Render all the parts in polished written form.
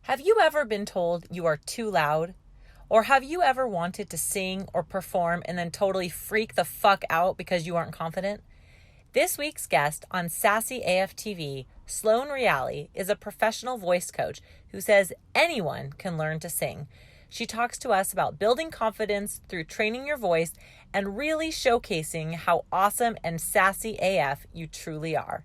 Have you ever been told you are too loud? Or have you ever wanted to sing or perform and then totally freak the fuck out because you aren't confident? This week's guest on Sassy AFTV, Sloane Reali, is a professional voice coach who says anyone can learn to sing. She talks to us about building confidence through training your voice and really showcasing how awesome and sassy AF you truly are.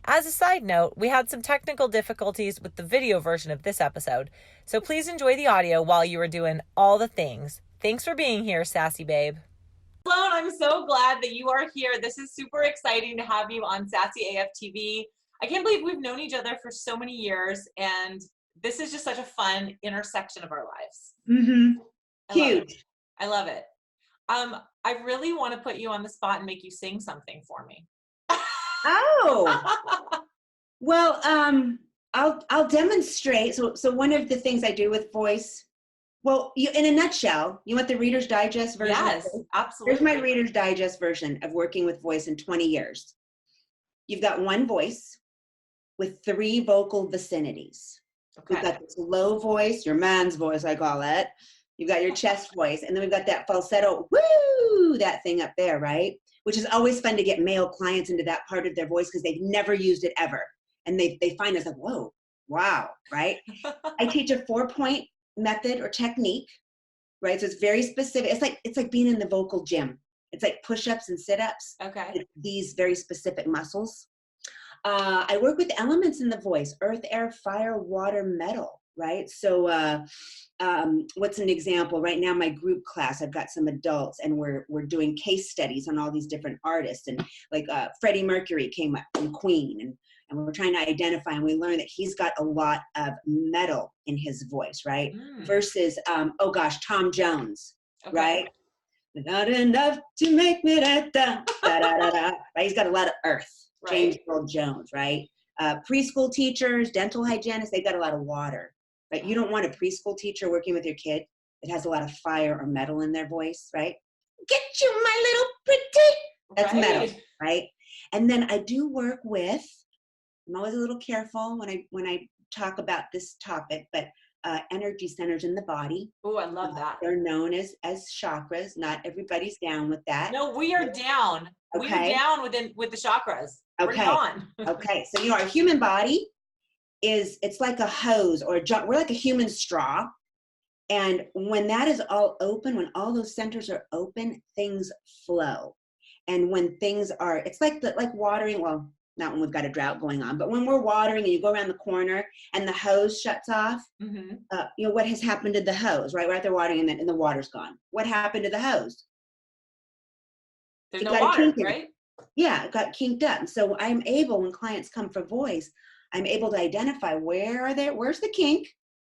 As a side note, we had some technical difficulties with the video version of this episode, so please enjoy the audio while you are doing all the things. Thanks for being here, Sassy Babe. Sloane, I'm so glad that you are here. This is super exciting to have you on Sassy AFTV. I can't believe we've known each other for so many years, and this is just such a fun intersection of our lives. Mm-hmm. Huge. I love it. I really want to put you on the spot and make you sing something for me. Oh, well, I'll demonstrate. So one of the things I do with voice, well, in a nutshell, you want the Reader's Digest version? Yes, absolutely. Here's my Reader's Digest version of working with voice in 20 years. You've got one voice with 3 vocal vicinities. Okay. We've got this low voice, your man's voice, I call it. You've got your chest voice, and then we've got that falsetto, woo, that thing up there, right? Which is always fun to get male clients into that part of their voice because they've never used it ever. And they find us like, whoa, wow, right? I teach a 4-point method or technique, right? So it's very specific. It's like being in the vocal gym. It's like push-ups and sit-ups. Okay. It's these very specific muscles. I work with elements in the voice: earth, air, fire, water, metal, right? So what's an example? Right now, my group class, I've got some adults, and we're doing case studies on all these different artists. And like Freddie Mercury came up from Queen, and we're trying to identify, and we learned that he's got a lot of metal in his voice, right? Versus, Tom Jones, okay, right? Not enough to make me da-da, da-da-da-da, right? He's got a lot of earth. Right. James Earl Jones, right? Preschool teachers, dental hygienists, they've got a lot of water, right? You don't want a preschool teacher working with your kid that has a lot of fire or metal in their voice, right? Get you, my little pretty. That's right. Metal, right? And then I do work with, I'm always a little careful when I talk about this topic, but energy centers in the body. Oh, I love that. They're known as chakras. Not everybody's down with that. No, we are down. Okay. We are down with the chakras. Okay. Bring it on. Okay. So, our human body it's like a hose or we're like a human straw. And when that is all open, when all those centers are open, things flow. And when things are, it's like watering, well, not when we've got a drought going on, but when we're watering and you go around the corner and the hose shuts off, what has happened to the hose, right? We're out there watering and the water's gone. What happened to the hose? There's no water, right? Yeah, it got kinked up. So I'm able, when clients come for voice, I'm able to identify where's the kink,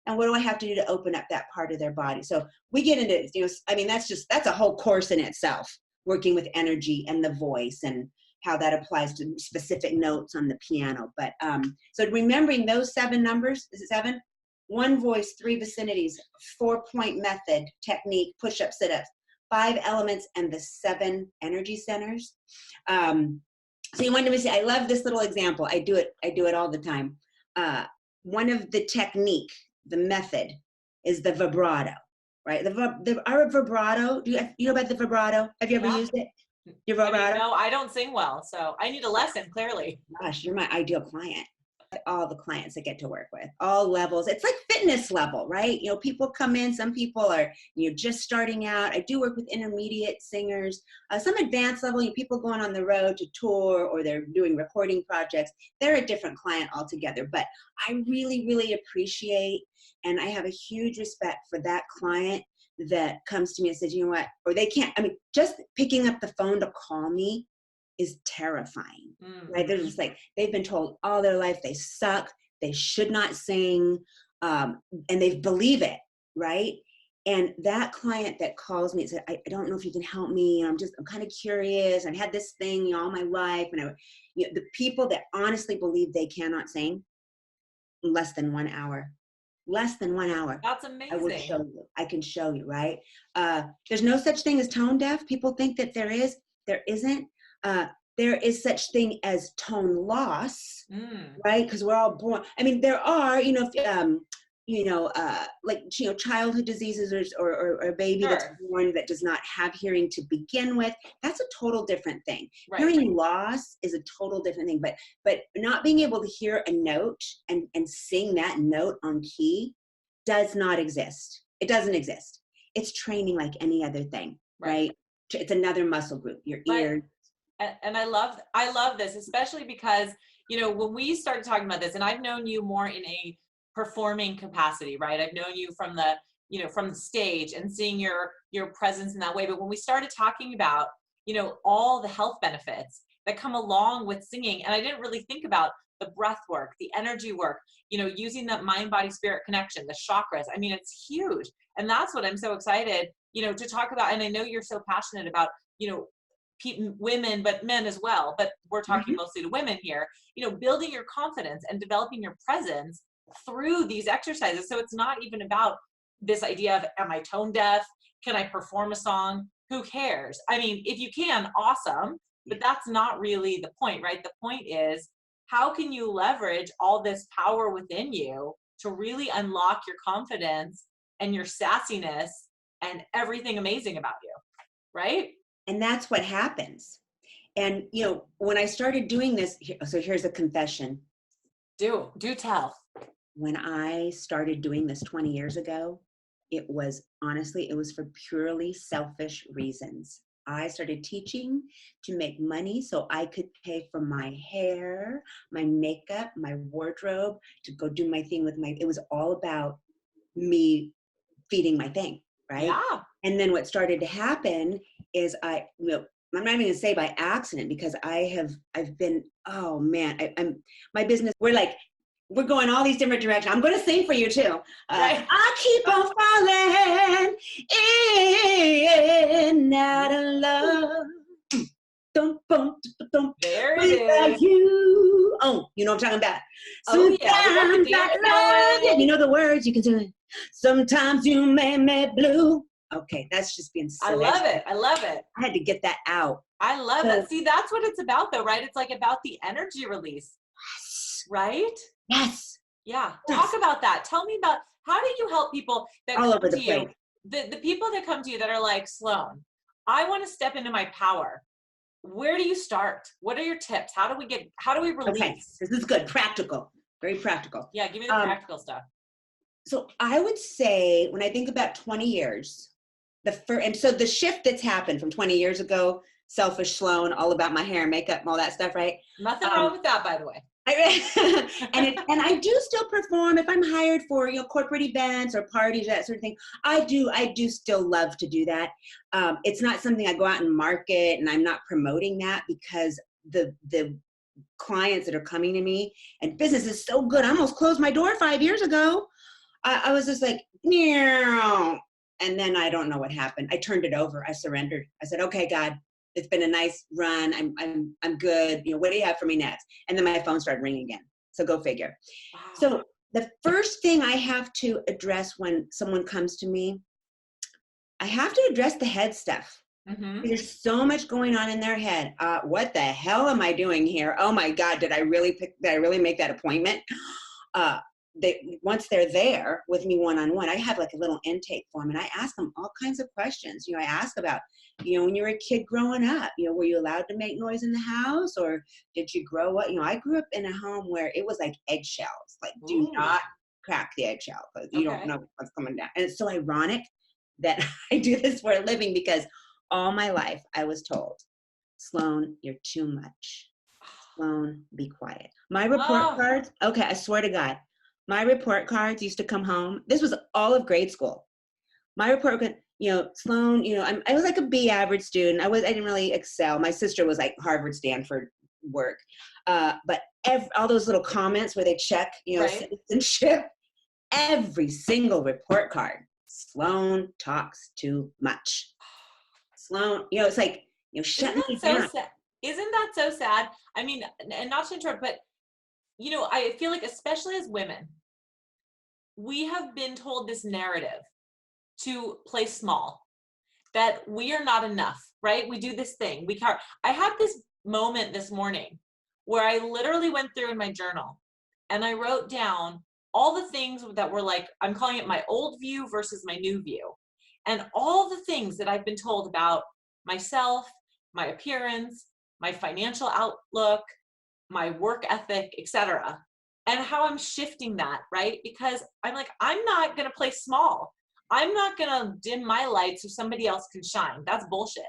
and what do I have to do to open up that part of their body? So we get into, that's a whole course in itself, working with energy and the voice and how that applies to specific notes on the piano. But so remembering those 7 numbers, is it 7? 1 voice, 3 vicinities, 4-point method, technique, push-ups, sit-ups, 5 elements, and the 7 energy centers. So you wanted me to say, I love this little example. I do it all the time. One of the technique, the method, is the vibrato, right? Our vibrato. Do you know about the vibrato? Have you ever used it? Your vibrato? No, I don't sing well, so I need a lesson. Clearly. Gosh, you're my ideal client. All the clients I get to work with, all levels. It's like fitness level, right? People come in, some people are, just starting out. I do work with intermediate singers, some advanced level, people going on the road to tour, or they're doing recording projects. They're a different client altogether. But I really, really appreciate, and I have a huge respect for that client that comes to me and says, you know what, or they can't, just picking up the phone to call me is terrifying, right? They're just like, they've been told all their life they suck, they should not sing, and they believe it, right? And that client that calls me and said, I don't know if you can help me, I'm kind of curious, I've had this thing all my life, and the people that honestly believe they cannot sing, less than 1 hour. Less than 1 hour. That's amazing. I will show you. I can show you, right? There's no such thing as tone deaf. People think that there is. There isn't. There is such thing as tone loss, right? Because we're all born. There are, like, childhood diseases, or a baby that's Sure. born that does not have hearing to begin with. That's a total different thing. Right. Hearing loss is a total different thing, but not being able to hear a note and sing that note on key does not exist. It doesn't exist. It's training like any other thing, right? It's another muscle group, your ears. And I love this, especially because, when we started talking about this, and I've known you more in a performing capacity, right? I've known you from the stage and seeing your presence in that way. But when we started talking about, all the health benefits that come along with singing, and I didn't really think about the breath work, the energy work, using that mind, body, spirit connection, the chakras. I mean, it's huge. And that's what I'm so excited, to talk about. And I know you're so passionate about, women, but men as well. But we're talking Mhm. mostly to women here, building your confidence and developing your presence through these exercises. So it's not even about this idea of, am I tone deaf? Can I perform a song? Who cares? I mean, if you can, awesome. Yeah. But that's not really the point, right? The point is, how can you leverage all this power within you to really unlock your confidence and your sassiness and everything amazing about you, right? And that's what happens. And, when I started doing this, so here's a confession. Do tell. When I started doing this 20 years ago, it was for purely selfish reasons. I started teaching to make money so I could pay for my hair, my makeup, my wardrobe, to go do my thing it was all about me feeding my thing, right? Yeah. And then what started to happen is I'm not even gonna say by accident, because I've been, oh man, my business, we're going all these different directions. I'm going to sing for you too. Right. I keep on falling in out of love. There it Without is. you. Oh, you know what I'm talking about. Oh yeah, we got the Sometimes dance I love you. going. You know the words. You can do it. Sometimes you make me blue. Okay, that's just being I silly. love it. I love it. I had to get that out. I love So, that. See, that's what it's about though, right? It's like about the energy release, right? yes, Yeah. yes, Talk about that. Tell me about, how do you help people that all come over the to you? place. The people that come to you that are like, Sloane, I want to step into my power. Where do you start? What are your tips? How do we Okay, release? this is good. Practical, very practical. Yeah, give me the Um, practical stuff. so I would say, when I think about 20 years, and so the shift that's happened from 20 years ago, selfish Sloane, all about my hair and makeup and all that stuff, right? Nothing wrong with that, by the way. And I do still perform if I'm hired for, corporate events or parties, that sort of thing. I do still love to do that. It's not something I go out and market, and I'm not promoting that, because the clients that are coming to me, and business is so good. I almost closed my door 5 years ago. I was just like, meow. And then I don't know what happened. I turned it over. I surrendered. I said, okay, God, it's been a nice run. I'm good. What do you have for me next? And then my phone started ringing again. So go figure. Wow. So the first thing I have to address when someone comes to me, I have to address the head stuff. Mm-hmm. There's so much going on in their head. What the hell am I doing here? Oh my God, did I really make that appointment? Once they're there with me one-on-one, I have like a little intake form, and I ask them all kinds of questions. I ask about, when you were a kid growing up, were you allowed to make noise in the house, or did you grow up? I grew up in a home where it was like eggshells, like do Ooh. not crack the eggshell, because you don't Okay. know what's coming down. And it's so ironic that I do this for a living, because all my life I was told, Sloane, you're too much. Sloane, be quiet. My report Oh, cards, okay, I swear to God, my report cards used to come home. This was all of grade school. My report card, Sloane, I was like a B average student. I didn't really excel. My sister was like Harvard, Stanford work. But all those little comments where they check, right. citizenship, every single report card, Sloane talks too much. Sloane, it's like, shut Isn't that me so down. sad? Isn't that so sad? I mean, and not to interrupt, but I feel like, especially as women, we have been told this narrative to play small, that we are not enough, right? We do this thing. I had this moment this morning where I literally went through in my journal and I wrote down all the things that were like, I'm calling it my old view versus my new view. And all the things that I've been told about myself, my appearance, my financial outlook, my work ethic, etc. And how I'm shifting that, right? Because I'm like, I'm not going to play small. I'm not going to dim my light so somebody else can shine. That's bullshit.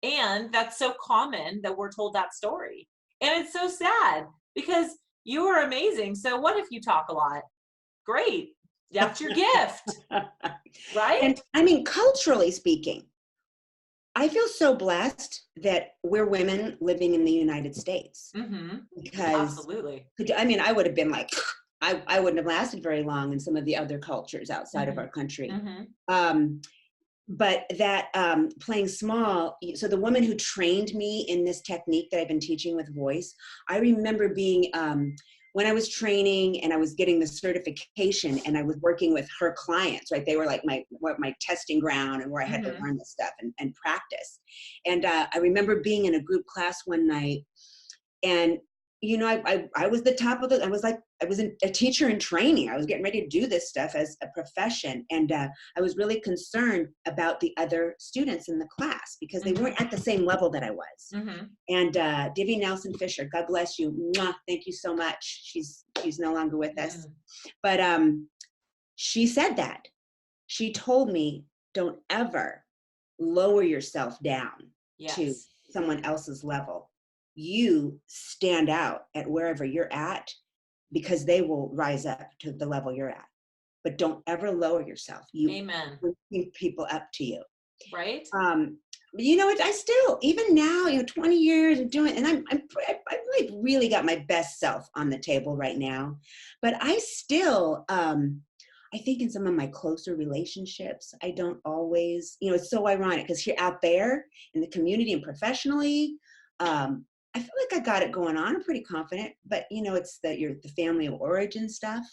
And that's so common that we're told that story. And it's so sad because you are amazing. So what if you talk a lot? Great. That's your gift. Right? And I mean, culturally speaking, I feel so blessed that we're women living in the United States. Mm-hmm. Because absolutely. I mean, I would have been like, I wouldn't have lasted very long in some of the other cultures outside of our country. But that playing small, so the woman who trained me in this technique that I've been teaching with voice, I remember being, when I was training and I was getting the certification and I was working with her clients, right? They were like my testing ground and where I had to learn this stuff and practice. And I remember being in a group class one night, and you know, I was the top of I was a teacher in training. I was getting ready to do this stuff as a profession. And I was really concerned about the other students in the class because they weren't at the same level that I was. And Divvy Nelson Fisher, God bless you. Mwah, thank you so much. She's no longer with us. But she said that. She told me, don't ever lower yourself down to someone else's level. You stand out at wherever you're at because they will rise up to the level you're at. But don't ever lower yourself. You bring people up to you. Right. You know, I still, even now, you know, 20 years of doing, and I've like really got my best self on the table right now. But I still, I think in some of my closer relationships, I don't always, you know, it's so ironic because here out there in the community and professionally, I feel like I got it going on. I'm pretty confident, but you know, it's the family of origin stuff.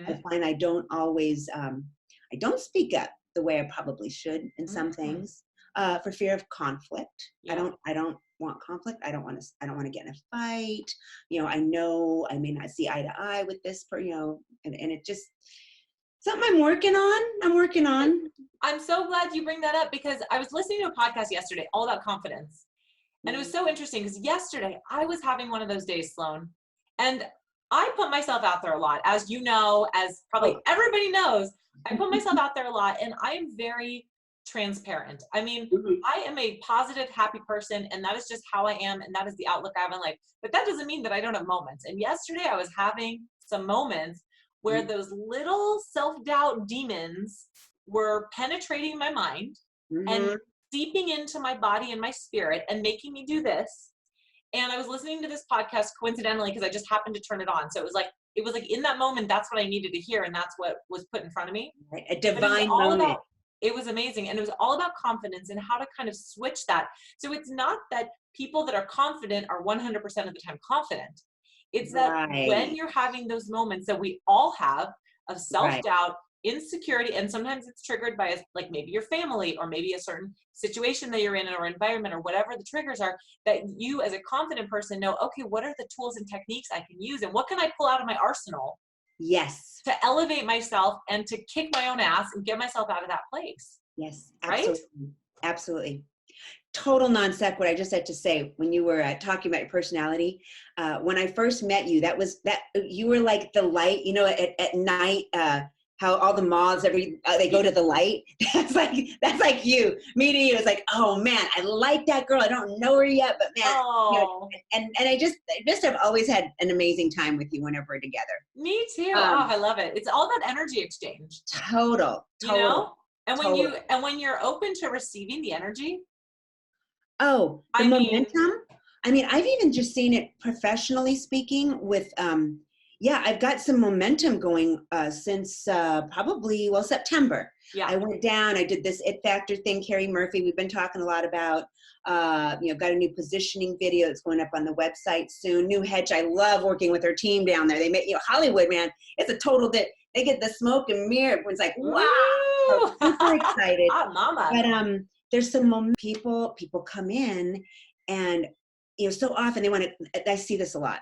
I find I don't always, I don't speak up the way I probably should in some things, for fear of conflict. I don't want conflict. I don't want to get in a fight. You know I may not see eye to eye with this, you know, and it just, something I'm working on. I'm so glad you bring that up because I was listening to a podcast yesterday all about confidence. And it was so interesting because yesterday I was having one of those days, Sloane, and I put myself out there a lot. As you know, as probably everybody knows, I put myself out there a lot and I am very transparent. I mean, I am a positive, happy person and that is just how I am and that is the outlook I have in life. But that doesn't mean that I don't have moments. And yesterday I was having some moments where those little self-doubt demons were penetrating my mind and seeping into my body and my spirit and making me do this. And I was listening to this podcast coincidentally because I just happened to turn it on. So it was like in that moment, that's what I needed to hear. And that's what was put in front of me. Right. A divine moment. It was amazing. And it was all about confidence and how to kind of switch that. So it's not that people that are confident are 100% of the time confident. It's that when you're having those moments that we all have of self-doubt, insecurity, and sometimes it's triggered by like maybe your family or maybe a certain situation that you're in or environment or whatever the triggers are, that you as a confident person know, okay, what are the tools and techniques I can use and what can I pull out of my arsenal to elevate myself and to kick my own ass and get myself out of that place. Absolutely. Absolutely. Total non sequitur. I just had to say, when you were talking about your personality, when I first met you, that you were like the light, you know, at night, how all the moths they go to the light. That's like you. Me to you. It's like, oh man, I like that girl. I don't know her yet, but man, you know, and I just have always had an amazing time with you whenever we're together. Me too. I love it. It's all about energy exchange. Total. You know? And when you're open to receiving the energy. Oh, the momentum. I mean, I've even just seen it professionally speaking with, I've got some momentum going since probably, September. I went down, I did this It Factor thing, Carrie Murphy, we've been talking a lot about, got a new positioning video that's going up on the website soon. New hedge. I love working with her team down there. They make, Hollywood, man, it's a total they get the smoke and mirror. Everyone's like, wow, so super excited. Mama. But there's some moment people come in and, so often they want to, I see this a lot.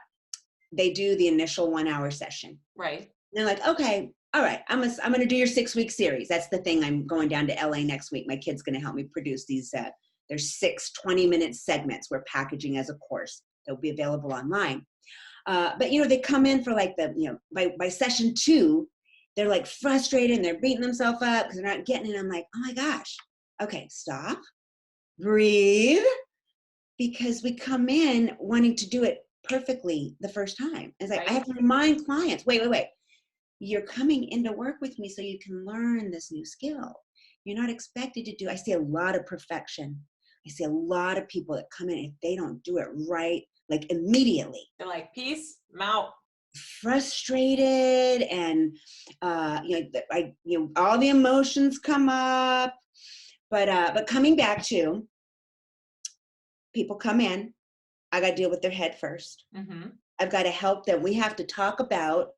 They do the initial 1 hour session. Right. they're like, okay, all right, I'm going to do your 6-week series. That's the thing. I'm going down to LA next week. My kid's going to help me produce these. There's 6 20-minute segments we're packaging as a course that will be available online. But they come in for like by session 2, they're like frustrated and they're beating themselves up because they're not getting it. I'm like, oh my gosh, okay, stop, breathe, because we come in wanting to do it perfectly the first time. It's like, I have to remind clients, wait, you're coming into work with me so you can learn this new skill. You're not expected to do. I see a lot of perfection. I see a lot of people that come in, if they don't do it right, like immediately, they're like, peace, I'm out. Frustrated, and all the emotions come up. But coming back to, people come in, I got to deal with their head first. Mm-hmm. I've got to help them. We have to talk about,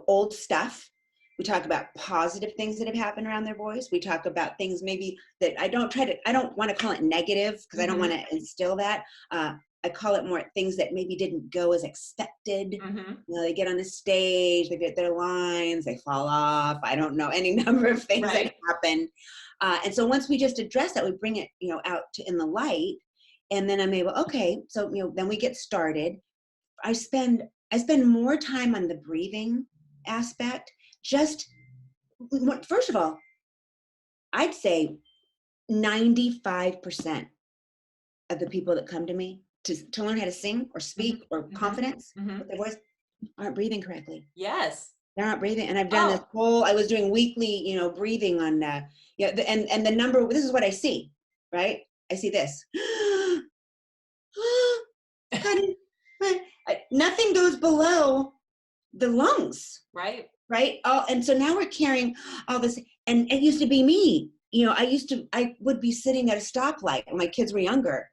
old stuff. We talk about positive things that have happened around their voice. We talk about things maybe that I don't want to call it negative, because I don't want to instill that. I call it more things that maybe didn't go as expected. They get on the stage, they get their lines, they fall off. I don't know, any number of things that happen. And so once we just address that, we bring it, out in the light, and then I'm able, okay, so, then we get started. I spend more time on the breathing aspect. First of all, I'd say 95% of the people that come to me to learn how to sing or speak or confidence with their voice aren't breathing correctly. Yes. They're not breathing. And I've done I was doing weekly, breathing on, and the number, this is what I see, right? I see this. Nothing goes below the lungs. Right. And so now we're carrying all this, and it used to be me. I would be sitting at a stoplight when my kids were younger,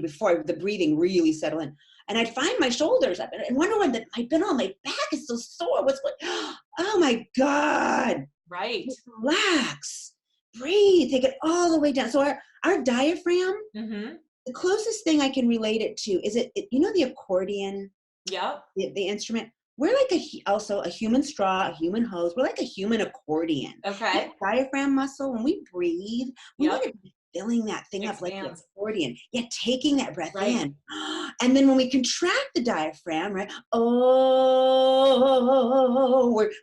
before the breathing really settled in. And I'd find my shoulders up and wonder when I'd been on, my back is so sore. Oh my God. Right. Just relax, breathe, take it all the way down. So our diaphragm, the closest thing I can relate it to is the accordion. Yep. The instrument. We're like also a human straw, a human hose. We're like a human accordion. Okay. That diaphragm muscle, when we breathe, we want to be filling that thing up like an accordion. Yeah, taking that breath in. And then when we contract the diaphragm, right? Oh,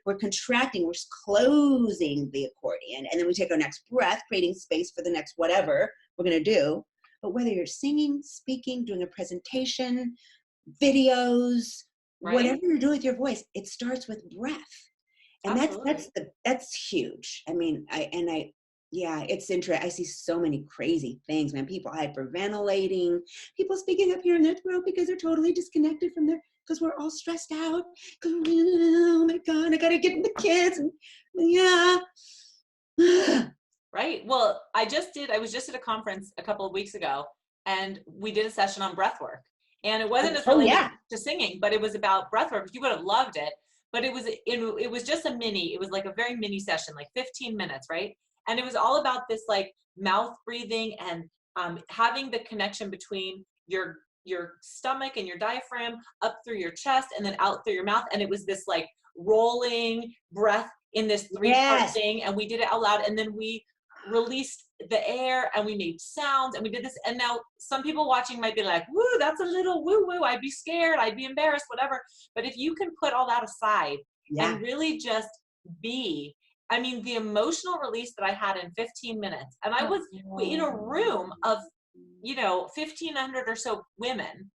we're contracting, we're closing the accordion. And then we take our next breath, creating space for the next whatever we're going to do. But whether you're singing, speaking, doing a presentation, videos, whatever you do with your voice, it starts with breath. And that's huge. I mean, it's interesting. I see so many crazy things, man. People hyperventilating, people speaking up here in their throat because they're totally disconnected from because we're all stressed out. Oh my God, I gotta get in the kids. And Right. Well, I was just at a conference a couple of weeks ago, and we did a session on breathwork. And it wasn't as related to singing, but it was about breathwork. You would have loved it. But it was just it was like a very mini session, like 15 minutes, right? And it was all about this like mouth breathing and having the connection between your stomach and your diaphragm up through your chest and then out through your mouth. And it was this like rolling breath in this 3-part thing. And we did it out loud. And then we released the air and we made sounds and we did this. And now some people watching might be like, woo, that's a little woo woo. I'd be scared. I'd be embarrassed, whatever. But if you can put all that aside and really just be, I mean, the emotional release that I had in 15 minutes, and I was in a room of, 1,500 or so women.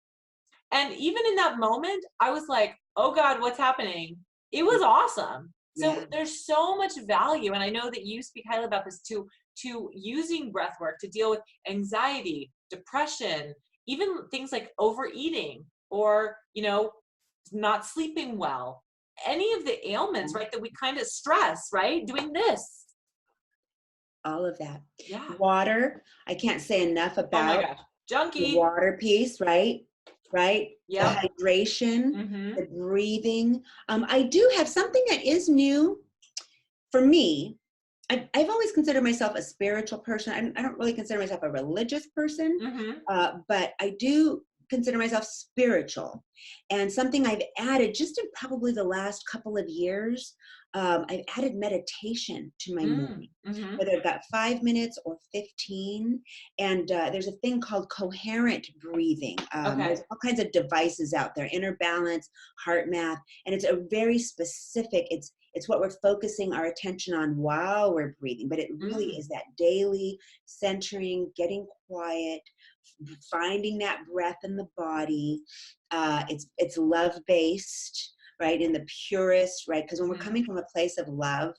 And even in that moment, I was like, oh God, what's happening? It was awesome. So there's so much value. And I know that you speak highly about this to using breath work to deal with anxiety, depression, even things like overeating or, not sleeping well, any of the ailments, right, that we kind of stress, right? Doing this. All of that. Yeah. Water. I can't say enough about junkie. The water piece, right? Yeah. The hydration, the breathing. I do have something that is new for me. I've always considered myself a spiritual person. I don't really consider myself a religious person, but I do consider myself spiritual. And something I've added just in probably the last couple of years, I've added meditation to my morning, Mm-hmm. whether I've got 5 minutes or 15. And there's a thing called coherent breathing. Okay. There's all kinds of devices out there, inner balance, heart math, and it's a very specific, it's what we're focusing our attention on while we're breathing, but it really is that daily centering, getting quiet, finding that breath in the body. It's love based, right? In the purest, right? Because when we're coming from a place of love,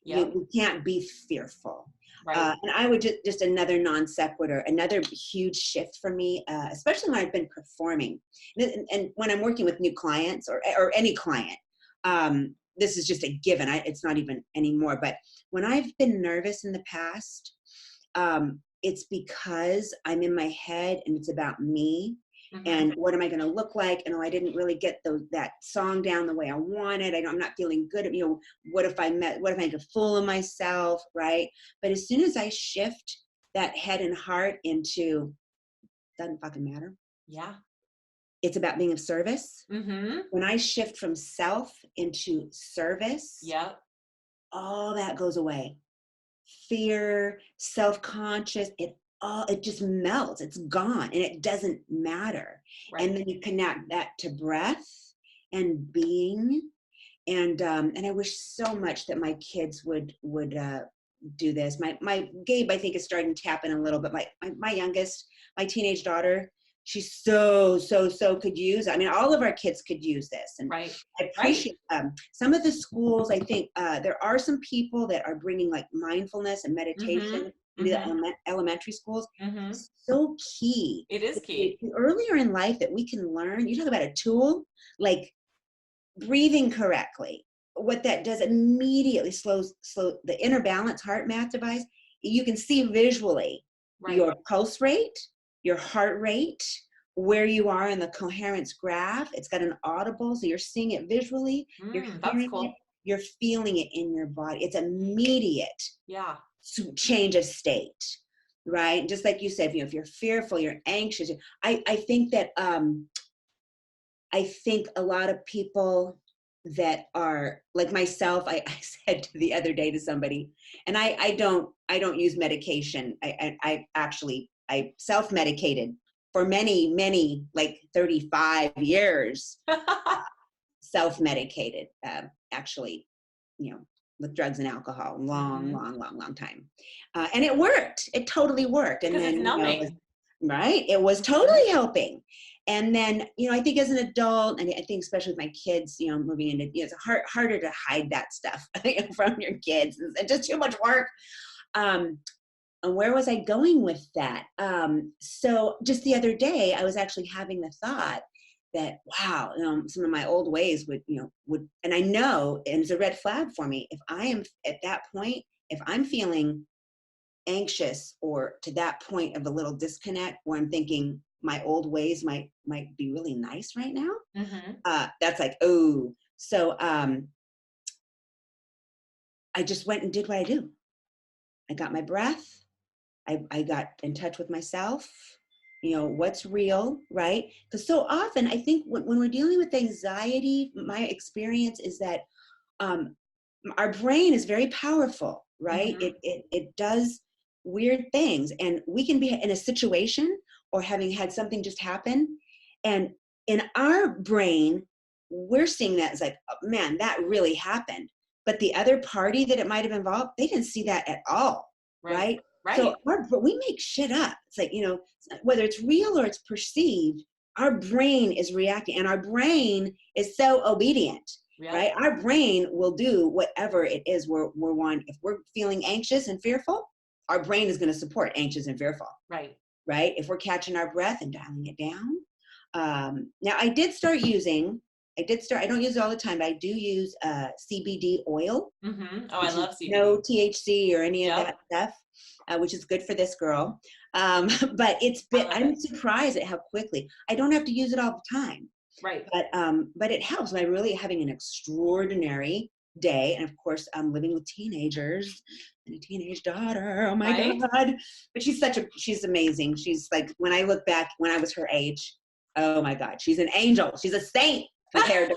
Yep. we can't be fearful. Right. And I would just another non sequitur, another huge shift for me, especially when I've been performing, and when I'm working with new clients or any client. This is just a given. It's not even anymore. But when I've been nervous in the past, it's because I'm in my head and it's about me. And what am I going to look like? And I didn't really get that song down the way I wanted. I'm not feeling good. What if I make a fool of myself, right? But as soon as I shift that head and heart into, doesn't fucking matter. Yeah. It's about being of service. Mm-hmm. When I shift from self into service, Yep. all that goes away. Fear, self-conscious, it just melts. It's gone and it doesn't matter. Right. And then you connect that to breath and being. And I wish so much that my kids would do this. My Gabe, I think, is starting to tap in a little bit. My youngest, my teenage daughter, she's so could use. I mean, all of our kids could use this. And Right. I appreciate some of the schools. I think there are some people that are bringing like mindfulness and meditation into the elementary schools. It's so key. It is key. The earlier in life that we can learn, you talk about a tool like breathing correctly. What that does immediately slows the inner balance heart math device. You can see visually your pulse rate, your heart rate, where you are in the coherence graph. It's got an audible, so you're seeing it visually. You're hearing it. You're feeling it in your body. It's immediate. Yeah. Change of state, right? Just like you said, if you're fearful, you're anxious. I think that I think a lot of people that are like myself, I said the other day to somebody, and I don't use medication. I actually self-medicated for many, like 35 years, self-medicated, actually, with drugs and alcohol, long time. And it worked. It totally worked. And then, it's numbing. Right. It was totally helping. And then, I think as an adult, and I think especially with my kids, moving into, it's harder to hide that stuff from your kids. It's just too much work. And where was I going with that? So just the other day, I was actually having the thought that, wow, some of my old ways would, and I know, and it's a red flag for me. If I am at that point, if I'm feeling anxious or to that point of a little disconnect where I'm thinking my old ways might be really nice right now, that's like, oh. So I just went and did what I do. I got my breath. I got in touch with myself, what's real, right? Because so often I think when we're dealing with anxiety, my experience is that our brain is very powerful, right? It does weird things, and we can be in a situation or having had something just happen, and in our brain we're seeing that as like, oh, man, that really happened, but the other party that it might have involved, they didn't see that at all, right? So we make shit up. It's like, whether it's real or it's perceived, our brain is reacting, and our brain is so obedient. Right? Our brain will do whatever it is we're wanting. If we're feeling anxious and fearful, our brain is going to support anxious and fearful. Right. If we're catching our breath and dialing it down. Now I don't use it all the time, but I do use CBD oil. Oh, I love CBD. No THC or any of that stuff, which is good for this girl. But I'm surprised at how quickly. I don't have to use it all the time. Right. But it helps by really having an extraordinary day. And of course, I'm living with teenagers and a teenage daughter. Oh my God. But she's amazing. She's like, when I look back when I was her age, Oh my God, she's an angel. She's a saint compared to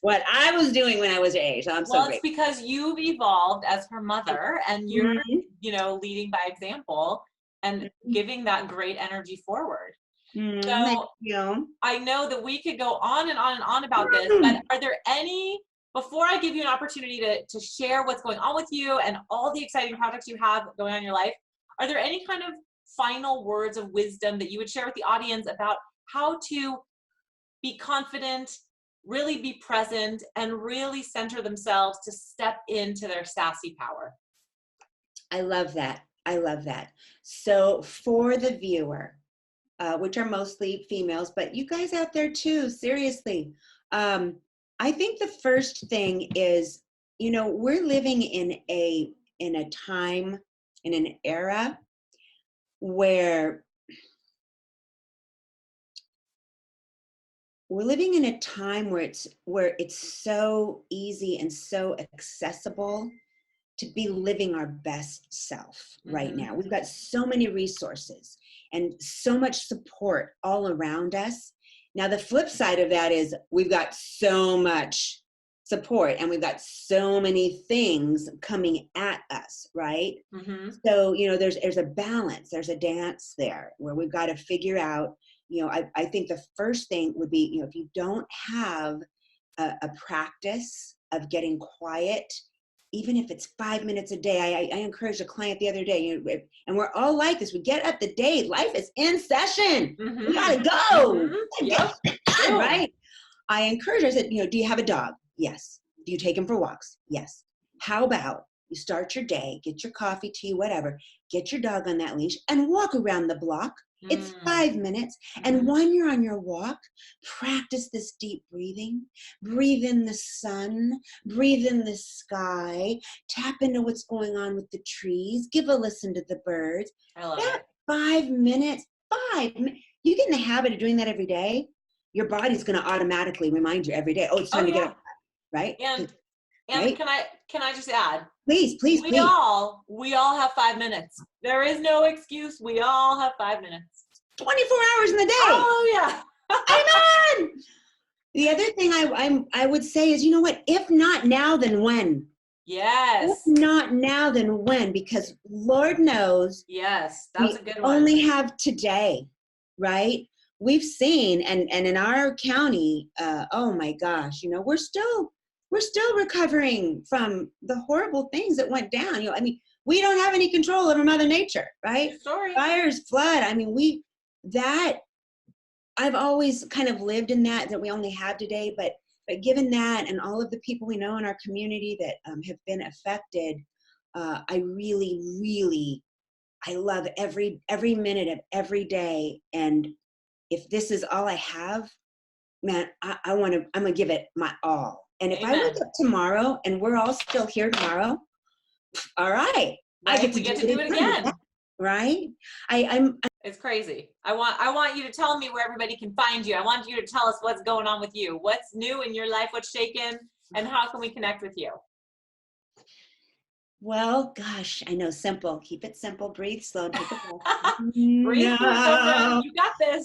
what I was doing when I was your age. So I'm so Well, it's grateful. because you've evolved as her mother and you're, Mhm. leading by example and giving that great energy forward. Thank So you. I know that we could go on and on and on about this, but are there any, before I give you an opportunity to share what's going on with you and all the exciting projects you have going on in your life, are there any kind of final words of wisdom that you would share with the audience about how to be confident, really be present, and really center themselves to step into their sassy power? I love that. I love that. So for the viewer, which are mostly females, but you guys out there too, seriously. I think the first thing is, we're living in a time, in an era where we're living in a time where it's so easy and so accessible to be living our best self right now. We've got so many resources and so much support all around us. Now, the flip side of that is we've got so much support and we've got so many things coming at us, right? So, there's a balance, there's a dance there where we've got to figure out, I think the first thing would be, if you don't have a practice of getting quiet, even if it's 5 minutes a day. I encouraged a client the other day, and we're all like this. We get up the day, life is in session. We gotta go. Yep. Right? I encourage her, I said, do you have a dog? Yes. Do you take him for walks? Yes. How about you start your day, get your coffee, tea, whatever, get your dog on that leash and walk around the block. It's 5 minutes. And when you're on your walk, practice this deep breathing. Breathe in the sun, breathe in the sky, tap into what's going on with the trees, give a listen to the birds. I love That it. 5 minutes, you get in the habit of doing that every day, your body's going to automatically remind you every day, oh, it's time to get up, right? And right? can I just add? Please. We all have 5 minutes. There is no excuse. We all have 5 minutes. 24 hours in the day. Oh yeah. Amen. The other thing I would say is, what? If not now, then when? Yes. If not now, then when? Because Lord knows. Yes, that's a good one. Only have today, right? We've seen, and in our county, oh my gosh, we're still recovering from the horrible things that went down. We don't have any control over Mother Nature, right? Sorry. Fires, flood. I've always kind of lived in that we only have today, but given that and all of the people we know in our community that have been affected, I really, really, I love every minute of every day. And if this is all I have, man, I'm going to give it my all. And if I wake up tomorrow and we're all still here tomorrow, all right. I get to do it again. Right? It's crazy. I want you to tell me where everybody can find you. I want you to tell us what's going on with you. What's new in your life? What's shaken? And how can we connect with you? Well, gosh, I know, simple. Keep it simple. Breathe slow. Take a breath. Breathe, girlfriend. You got this.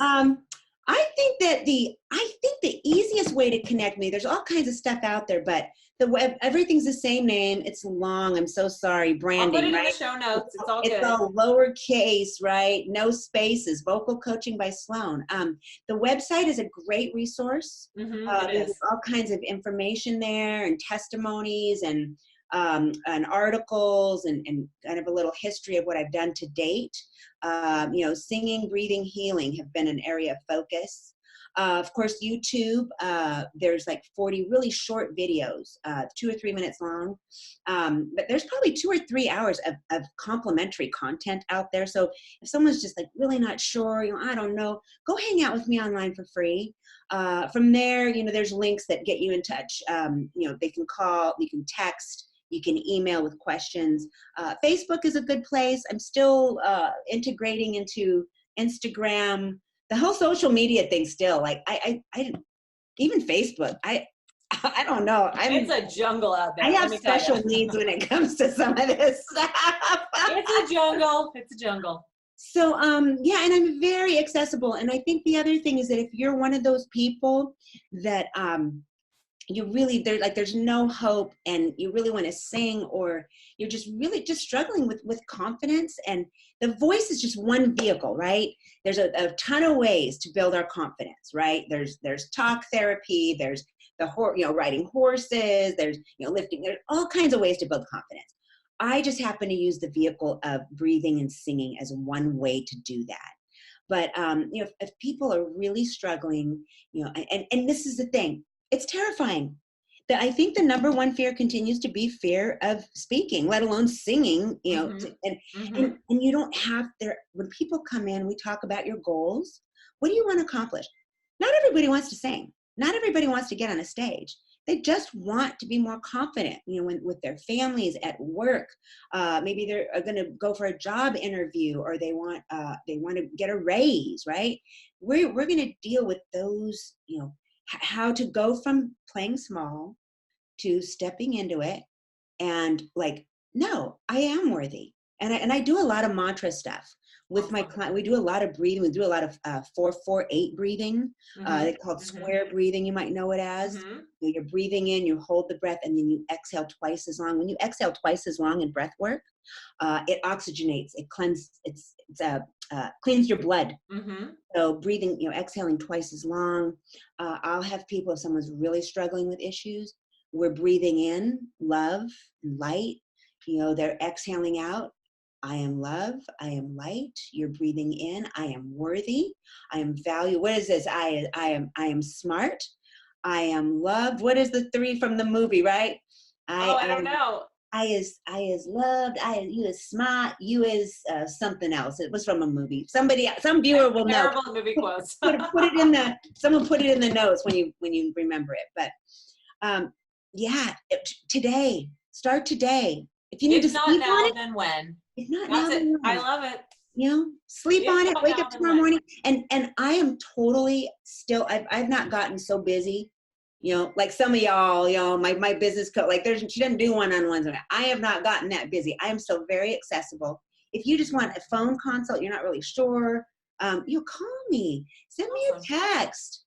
I think the easiest way to connect me, there's all kinds of stuff out there, but the web, everything's the same name. It's long. I'm so sorry. Branding, I'll put it right? in the show notes. It's all good. It's all lowercase, right? No spaces. Vocal Coaching by Sloane. The website is a great resource. There's all kinds of information there and testimonies and articles and kind of a little history of what I've done to date. Singing, breathing, healing have been an area of focus. Of course, YouTube, there's like 40 really short videos, 2 or 3 minutes long. But there's probably 2 or 3 hours of complimentary content out there. So if someone's just like really not sure, I don't know, go hang out with me online for free. From there, there's links that get you in touch. They can call, you can text, you can email with questions. Facebook is a good place. I'm still integrating into Instagram, the whole social media thing still. Like I even Facebook, I don't know. It's a jungle out there. I have special needs when it comes to some of this stuff. It's a jungle. It's a jungle. So, yeah, and I'm very accessible. And I think the other thing is that if you're one of those people that, you really, there's no hope and you really want to sing, or you're just really just struggling with confidence, and the voice is just one vehicle, right? There's a ton of ways to build our confidence, right? There's talk therapy, there's riding horses, there's lifting, there's all kinds of ways to build confidence. I just happen to use the vehicle of breathing and singing as one way to do that. But if people are really struggling, and this is the thing, it's terrifying. That I think the number one fear continues to be fear of speaking, let alone singing. And you don't have there. When people come in, we talk about your goals. What do you want to accomplish? Not everybody wants to sing. Not everybody wants to get on a stage. They just want to be more confident, with their families, at work. Maybe they're going to go for a job interview, or they want to get a raise, right? We're going to deal with those, how to go from playing small to stepping into it, and like, no, I am worthy. And I do a lot of mantra stuff with my client. We do a lot of breathing. We do a lot of 4-4-8 breathing. They call it square breathing. You might know it as. You're breathing in, you hold the breath, and then you exhale twice as long. When you exhale twice as long in breath work, it oxygenates, it cleans your blood. So breathing, exhaling twice as long. I'll have people, if someone's really struggling with issues, we're breathing in love and light. They're exhaling out, I am love, I am light. You're breathing in, I am worthy, I am valued. What is this? I am smart, I am loved. What is the 3 from the movie, right? I don't know. I is loved. You is smart. You is something else. It was from a movie. Some viewer will know. Terrible movie quotes. Put it in the. Someone put it in the notes when you remember it. But yeah, today. Start today. If you need to sleep on it, then when? If not now, then when? I love it. Sleep on it. Wake up tomorrow morning. And I am totally still. I've not gotten so busy. Like some of y'all, my business coach, like she doesn't do one-on-ones. I have not gotten that busy. I am so very accessible. If you just want a phone consult, you're not really sure, call me, send me a text.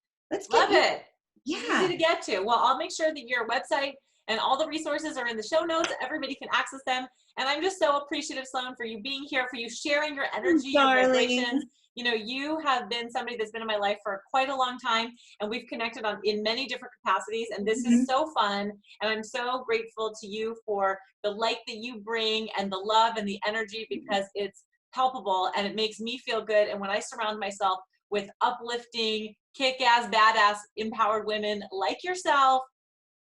Love it. Yeah. Easy to get to. Well, I'll make sure that your website and all the resources are in the show notes. Everybody can access them. And I'm just so appreciative, Sloane, for you being here, for you sharing your energy, your vibrations. You have been somebody that's been in my life for quite a long time, and we've connected in many different capacities, and this is so fun, and I'm so grateful to you for the light that you bring and the love and the energy, because it's palpable and it makes me feel good. And when I surround myself with uplifting, kick-ass, badass, empowered women like yourself,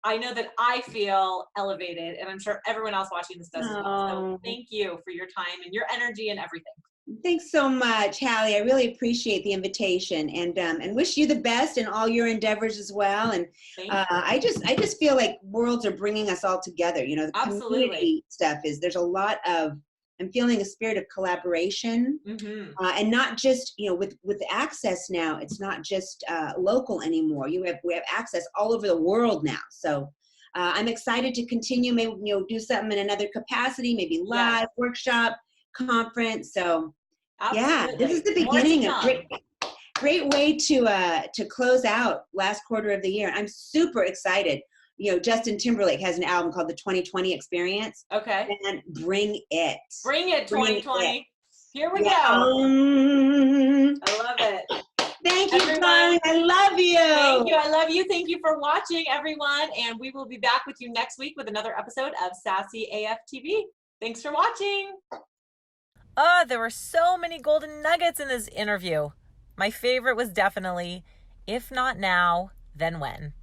I know that I feel elevated, and I'm sure everyone else watching this does as well. So thank you for your time and your energy and everything. Thanks so much, Hallie. I really appreciate the invitation, and wish you the best in all your endeavors as well. And I just feel like worlds are bringing us all together. The community stuff there's a lot of, I'm feeling a spirit of collaboration, and not just, with access now, it's not just local anymore. We have access all over the world now. So I'm excited to continue, maybe, do something in another capacity, maybe live, workshop, conference. So yeah, this is the beginning of great way to close out last quarter of the year. I'm super excited. Justin Timberlake has an album called The 2020 Experience. Okay. And bring it. Bring it, 2020. Here we go. I love it. Thank you, everyone. I love you. Thank you. I love you. Thank you for watching, everyone. And we will be back with you next week with another episode of Sassy AF TV. Thanks for watching. There were so many golden nuggets in this interview. My favorite was definitely, if not now, then when.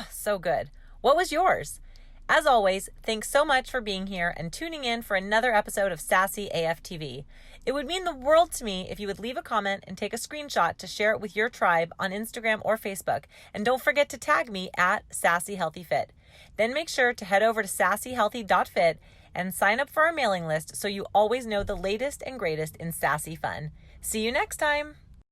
So good. What was yours? As always, thanks so much for being here and tuning in for another episode of Sassy AF TV. It would mean the world to me if you would leave a comment and take a screenshot to share it with your tribe on Instagram or Facebook. And don't forget to tag me at Sassy Healthy Fit. Then make sure to head over to sassyhealthy.fit and sign up for our mailing list so you always know the latest and greatest in sassy fun. See you next time.